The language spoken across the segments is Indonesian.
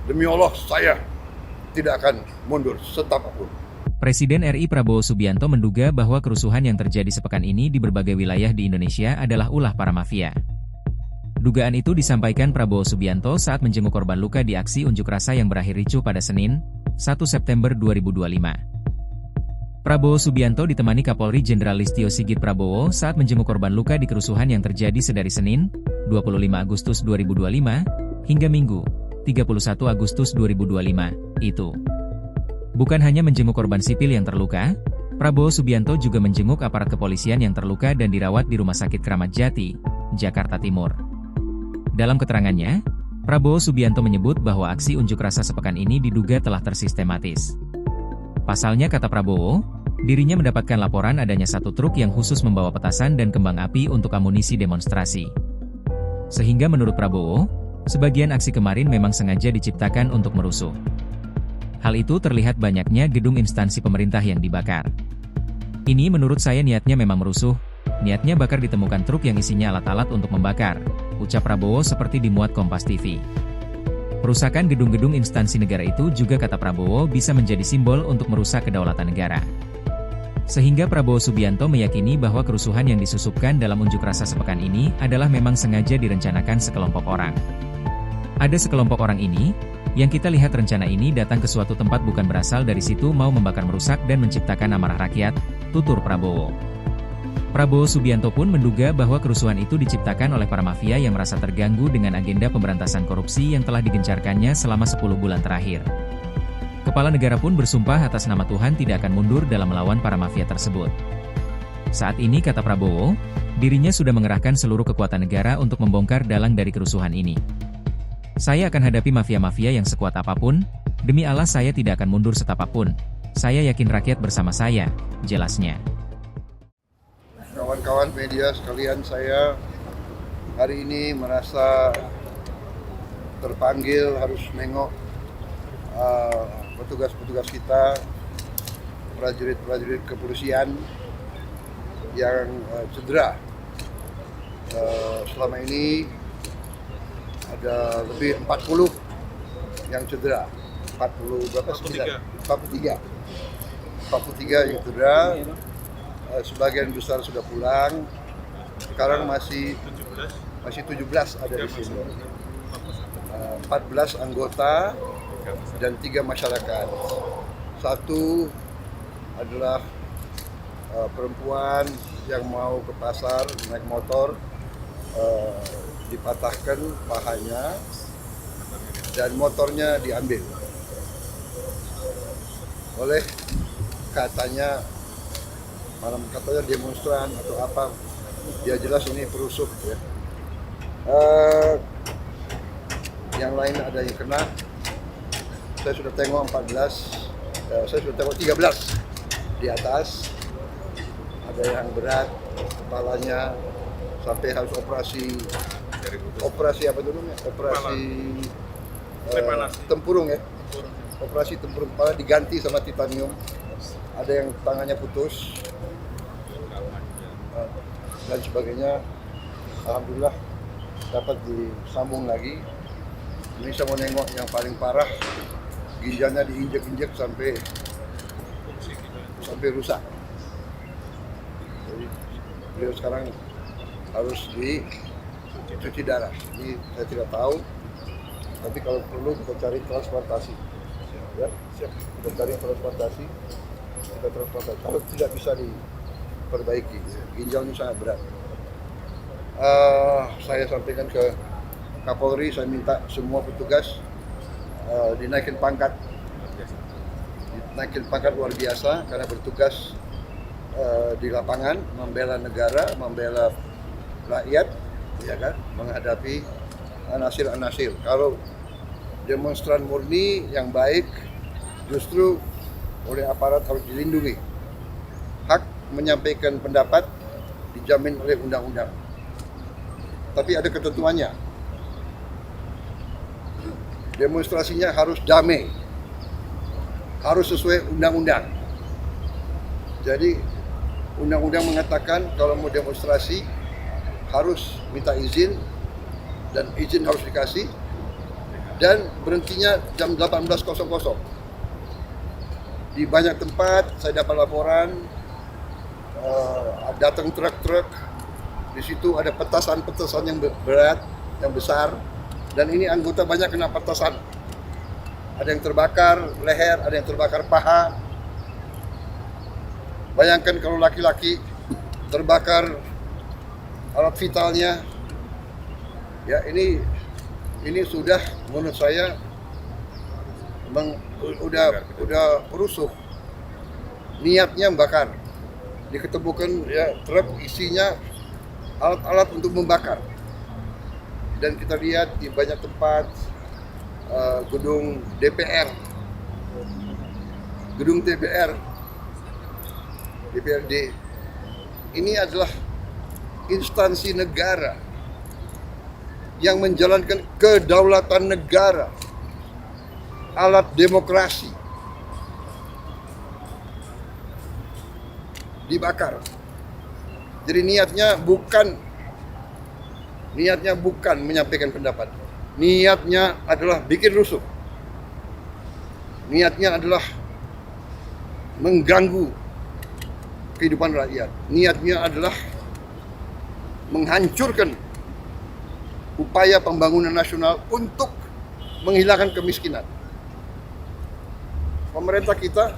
Demi Allah, saya tidak akan mundur setapapun. Presiden RI Prabowo Subianto menduga bahwa kerusuhan yang terjadi sepekan ini di berbagai wilayah di Indonesia adalah ulah para mafia. Dugaan itu disampaikan Prabowo Subianto saat menjenguk korban luka di aksi unjuk rasa yang berakhir ricuh pada Senin, 1 September 2025. Prabowo Subianto ditemani Kapolri Jenderal Listio Sigit Prabowo saat menjenguk korban luka di kerusuhan yang terjadi sedari Senin, 25 Agustus 2025, hingga Minggu, 31 Agustus 2025, itu. Bukan hanya menjenguk korban sipil yang terluka, Prabowo Subianto juga menjenguk aparat kepolisian yang terluka dan dirawat di Rumah Sakit Kramat Jati, Jakarta Timur. Dalam keterangannya, Prabowo Subianto menyebut bahwa aksi unjuk rasa sepekan ini diduga telah tersistematis. Pasalnya kata Prabowo, dirinya mendapatkan laporan adanya satu truk yang khusus membawa petasan dan kembang api untuk amunisi demonstrasi. Sehingga menurut Prabowo, sebagian aksi kemarin memang sengaja diciptakan untuk merusuh. Hal itu terlihat banyaknya gedung instansi pemerintah yang dibakar. Ini menurut saya niatnya memang merusuh, niatnya bakar ditemukan truk yang isinya alat-alat untuk membakar, ucap Prabowo seperti dimuat Kompas TV. Perusakan gedung-gedung instansi negara itu juga kata Prabowo bisa menjadi simbol untuk merusak kedaulatan negara. Sehingga Prabowo Subianto meyakini bahwa kerusuhan yang disusupkan dalam unjuk rasa sepekan ini adalah memang sengaja direncanakan sekelompok orang. Ada sekelompok orang ini, yang kita lihat rencana ini datang ke suatu tempat bukan berasal dari situ mau membakar merusak dan menciptakan amarah rakyat, tutur Prabowo. Prabowo Subianto pun menduga bahwa kerusuhan itu diciptakan oleh para mafia yang merasa terganggu dengan agenda pemberantasan korupsi yang telah digencarkannya selama 10 bulan terakhir. Kepala negara pun bersumpah atas nama Tuhan tidak akan mundur dalam melawan para mafia tersebut. Saat ini kata Prabowo, dirinya sudah mengerahkan seluruh kekuatan negara untuk membongkar dalang dari kerusuhan ini. Saya akan hadapi mafia-mafia yang sekuat apapun, demi Allah saya tidak akan mundur setapapun. Saya yakin rakyat bersama saya, jelasnya. Kawan-kawan media sekalian, saya hari ini merasa terpanggil harus nengok petugas-petugas kita, prajurit-prajurit kepolisian yang cedera. Selama ini ada lebih 40 yang cedera. 43 yang cedera. Sebagian besar sudah pulang. Sekarang masih 17 ada di sini. 14 anggota dan 3 masyarakat. Satu adalah perempuan yang mau ke pasar naik motor, dipatahkan pahanya dan motornya diambil oleh katanya demonstran atau apa, dia jelas ini perusuh ya. Yang lain ada yang kena, saya sudah tengok 14, saya sudah tengok 13 di atas, ada yang berat kepalanya sampai harus operasi apa dulu ya? Tempurung ya. Operasi tempurung kepala diganti sama titanium. Ada yang tangannya putus dan sebagainya. Alhamdulillah dapat disambung lagi. Ini saya mau nengok yang paling parah, ginjalnya diinjek-injek sampai rusak. Jadi beliau sekarang harus dicuci darah. Ini saya tidak tahu, tapi kalau perlu kita cari transplantasi. Ya, siap. Kita cari transplantasi. Kalau tidak bisa diperbaiki, ginjalnya sangat berat. Saya sampaikan ke Kapolri, saya minta semua petugas dinaikin pangkat luar biasa karena bertugas di lapangan, membela negara, membela rakyat, ya kan, menghadapi anasir-anasir. Kalau demonstran murni yang baik, justru oleh aparat harus dilindungi. Hak menyampaikan pendapat dijamin oleh undang-undang. Tapi ada ketentuannya. Demonstrasinya harus damai, harus sesuai undang-undang. Jadi undang-undang mengatakan kalau mau demonstrasi harus minta izin dan izin harus dikasih dan berhentinya jam 18.00. Di banyak tempat saya dapat laporan datang truk-truk, di situ ada petasan-petasan yang berat, yang besar, dan ini anggota banyak kena petasan. Ada yang terbakar leher, ada yang terbakar paha. Bayangkan kalau laki-laki terbakar alat vitalnya, ya ini sudah menurut saya udah rusuh. Niatnya membakar, diketemukan ya truk isinya alat-alat untuk membakar, dan kita lihat di banyak tempat gedung DPR, gedung DPRD ini adalah instansi negara yang menjalankan kedaulatan negara, alat demokrasi, dibakar. Jadi niatnya bukan menyampaikan pendapat. Niatnya adalah bikin rusuh. Niatnya adalah mengganggu kehidupan rakyat. Niatnya adalah menghancurkan upaya pembangunan nasional untuk menghilangkan kemiskinan. Pemerintah kita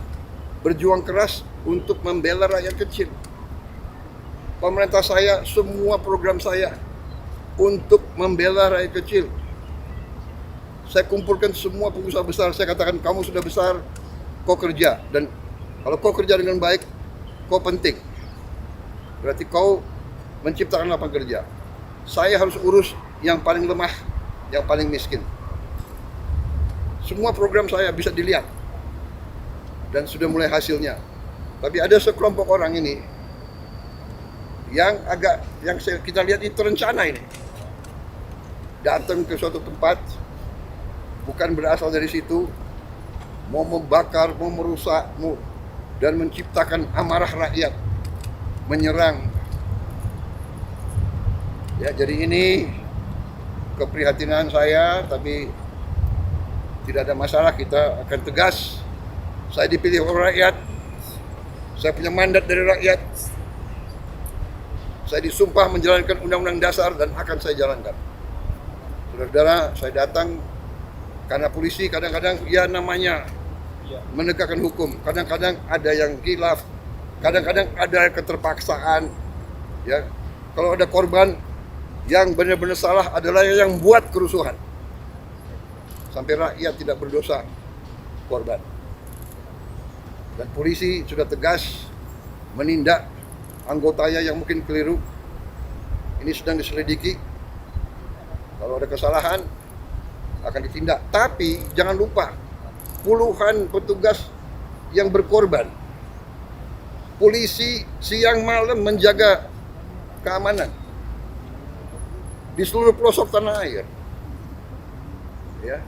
berjuang keras untuk membela rakyat kecil. Pemerintah saya, semua program saya untuk membela rakyat kecil. Saya kumpulkan semua pengusaha besar, saya katakan kamu sudah besar, kau kerja. Dan kalau kau kerja dengan baik, kau penting. Berarti kau menciptakan lapangan kerja. Saya harus urus yang paling lemah, yang paling miskin. Semua program saya bisa dilihat. Dan sudah mulai hasilnya. Tapi ada sekelompok orang ini yang kita lihat itu terencana ini. Datang ke suatu tempat, bukan berasal dari situ, mau membakar, mau merusak, dan menciptakan amarah rakyat, menyerang. Ya, jadi ini keprihatinan saya, tapi tidak ada masalah, kita akan tegas. Saya dipilih oleh rakyat, saya punya mandat dari rakyat, saya disumpah menjalankan undang-undang dasar dan akan saya jalankan. Saudara-saudara, saya datang karena polisi kadang-kadang ya namanya menegakkan hukum, kadang-kadang ada yang khilaf, kadang-kadang ada keterpaksaan. Ya, kalau ada korban, yang benar-benar salah adalah yang buat kerusuhan. Sampai rakyat tidak berdosa, korban. Dan polisi sudah tegas menindak anggotanya yang mungkin keliru. Ini sedang diselidiki. Kalau ada kesalahan akan ditindak. Tapi jangan lupa, puluhan petugas yang berkorban. Polisi siang malam menjaga keamanan di seluruh pelosok tanah air. Ya.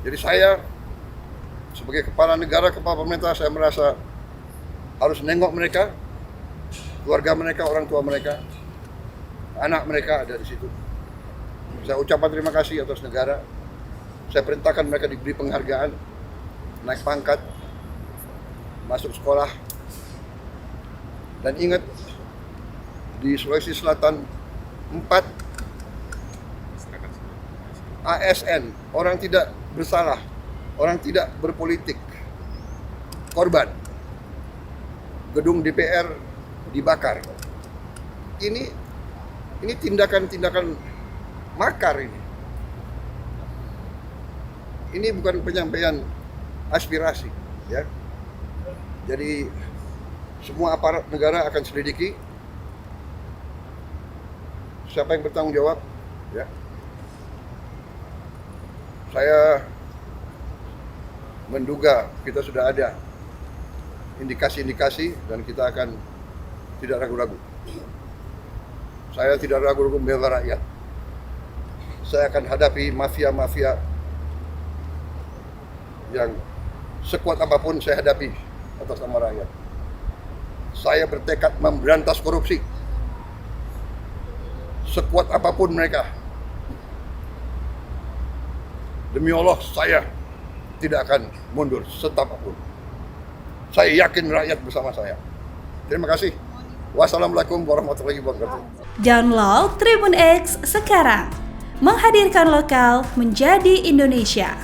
Jadi saya sebagai kepala negara, kepala pemerintah, saya merasa harus nengok mereka, keluarga mereka, orang tua mereka, anak mereka ada di situ. Saya ucapkan terima kasih atas negara. Saya perintahkan mereka diberi penghargaan, naik pangkat, masuk sekolah. Dan ingat, di Sulawesi Selatan 4 ASN, orang tidak bersalah, orang tidak berpolitik, korban. Gedung DPR dibakar. Ini tindakan-tindakan makar ini. Ini bukan penyampaian aspirasi, ya. Jadi semua aparat negara akan selidiki siapa yang bertanggung jawab, ya. Saya menduga kita sudah ada indikasi-indikasi dan kita akan tidak ragu-ragu. Saya tidak ragu-ragu membela rakyat. Saya akan hadapi mafia-mafia yang sekuat apapun saya hadapi atas nama rakyat. Saya bertekad memberantas korupsi. Sekuat apapun mereka. Demi Allah, saya tidak akan mundur setapapun. Saya yakin rakyat bersama saya. Terima kasih. Wassalamualaikum warahmatullahi wabarakatuh. Download Tribun X sekarang. Menghadirkan lokal menjadi Indonesia.